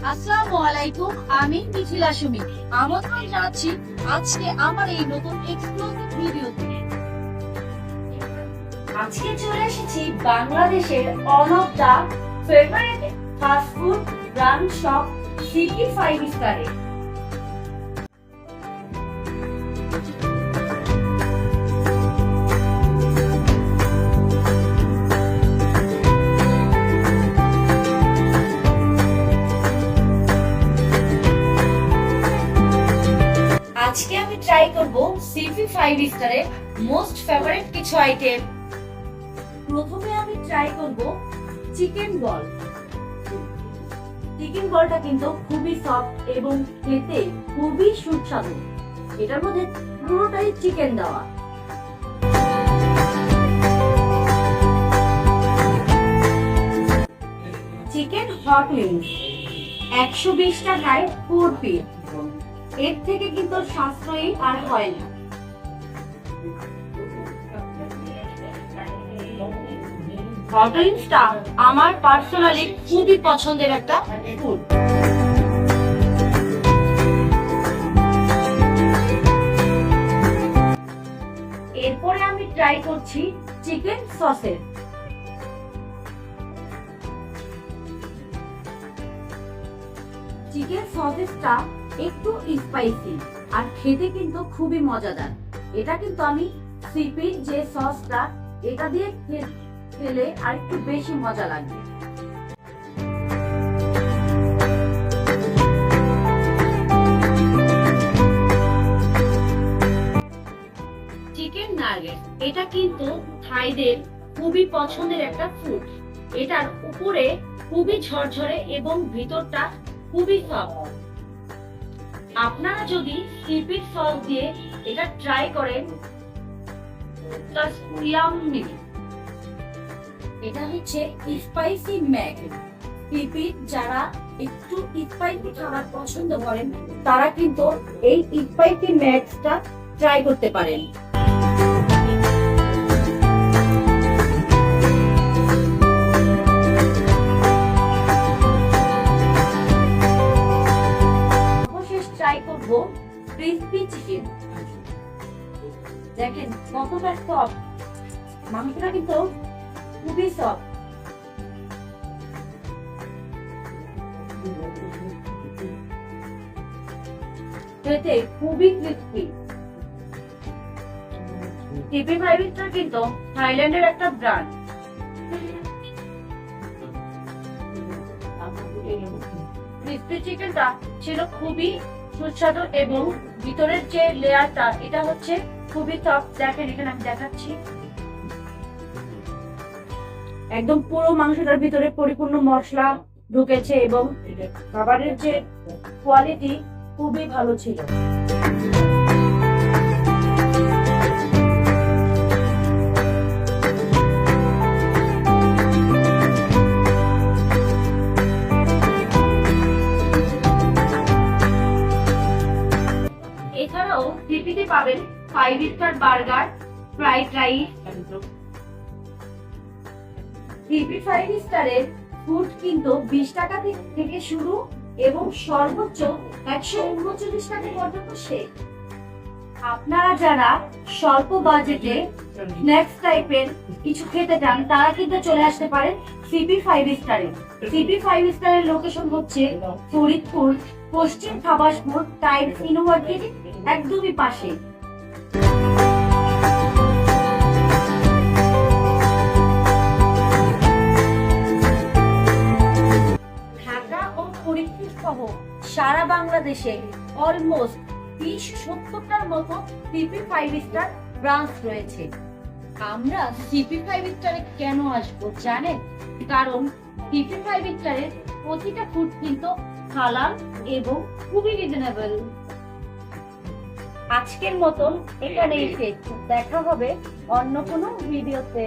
আসসালামু আলাইকুম, আমি মিথিলা সুমি। আমন্ত্রণ জানাচ্ছি আজকে আমার এই নতুন এক্সক্লুসিভ ভিডিওতে। আজকে চলে এসেছি বাংলাদেশের one of the favourite fast food brand shop CP 5 স্টারে। আজকে আমি ট্রাই করব সিপি 5 স্টারের মোস্ট ফেভারিট কিছু আইটেম। প্রথমে আমি ট্রাই করব চিকেন বল। চিকেন বলটা কিন্তু খুবই সফট এবং খেতে খুবই সুস্বাদু। এটার মধ্যে পুরোটাই চিকেন দেওয়া। চিকেন হট উইংস 120 টাকায় 4 পিস। এর থেকে কিন্তু সাশ্রয়ী আর হয় না। হট উইংসটা আমার পার্সোনালি খুবই পছন্দের একটা ফুড। এরপরে আমি ট্রাই করছি চিকেন সসেজ। চিকেন সসেজটা একটু স্পাইসি আর খেতে কিন্তু খুবই মজাদার। এটা কিন্তু আমি সিপির যে সসটা এটা দিয়ে খেলে আর একটু বেশি মজা লাগবে। চিকেন নাগেট এটা কিন্তু থাইদের খুবই পছন্দের একটা ফুড। এটার উপরে খুবই ঝরঝরে এবং ভিতরটা খুবই সফট। আপনারা যদি সিপির সস দিয়ে এটা ট্রাই করেন, এটা হচ্ছে স্পাইসি ম্যাক। সিপি যারা একটু স্পাইসি খাবার পছন্দ করেন তারা কিন্তু এই স্পাইসি ম্যাক্সটা ট্রাই করতে পারেন। ট্রাই করবো ক্রিসপি চিকেন। দেখেন কতটা সফট, মাংসটা কিন্তু খুবই সফট। খেতে খুবই ক্রিসপি। সিপি 5 স্টার কিন্তু থাইল্যান্ডের একটা ব্র্যান্ড। ক্রিসপি চিকেনটা ছিল খুবই সুস্বাদু এবং ভিতরের যে লেয়ারটা এটা হচ্ছে খুবই সফট। দেখেন এখানে আমি দেখাচ্ছি, একদম পুরো মাংসটার ভিতরে পরিপূর্ণ মশলা ঢুকেছে এবং খাবারের যে কোয়ালিটি খুবই ভালো ছিল। এছাড়াও সিপিতে পাবেন 5 star burger, fried rice. CP 5 স্টারের ফুড কিন্তু 20 টাকা থেকে শুরু এবং সর্বোচ্চ 139 টাকা পর্যন্ত শেষ। আপনারা যারা স্বল্প বাজেটে স্ন্যাক্স টাইপের কিছু খেতে চান তারা কিন্তু চলে আসতে পারেন সিপি 5 স্টারে। সিপি 5 স্টারের লোকেশন হচ্ছে ফরিদপুর পশ্চিম খাবাসপুর টাইমস ইউনিভার্সিটি একদমই পাশে। ঢাকা ও ফরিদপুর সহ সারা বাংলাদেশে অলমোস্ট 30-70টার মতো সিপি 5 স্টার ব্রাঞ্চ রয়েছে। আমরা সিপি 5 স্টারে কেন আসবো জানেন? কারণ সিপি 5 স্টারের প্রতিটা ফুড কিন্তু হালাল এবং খুবই রিজনেবল। আজকের মতন এখানেই শেষ। দেখা হবে অন্য কোনো ভিডিওতে।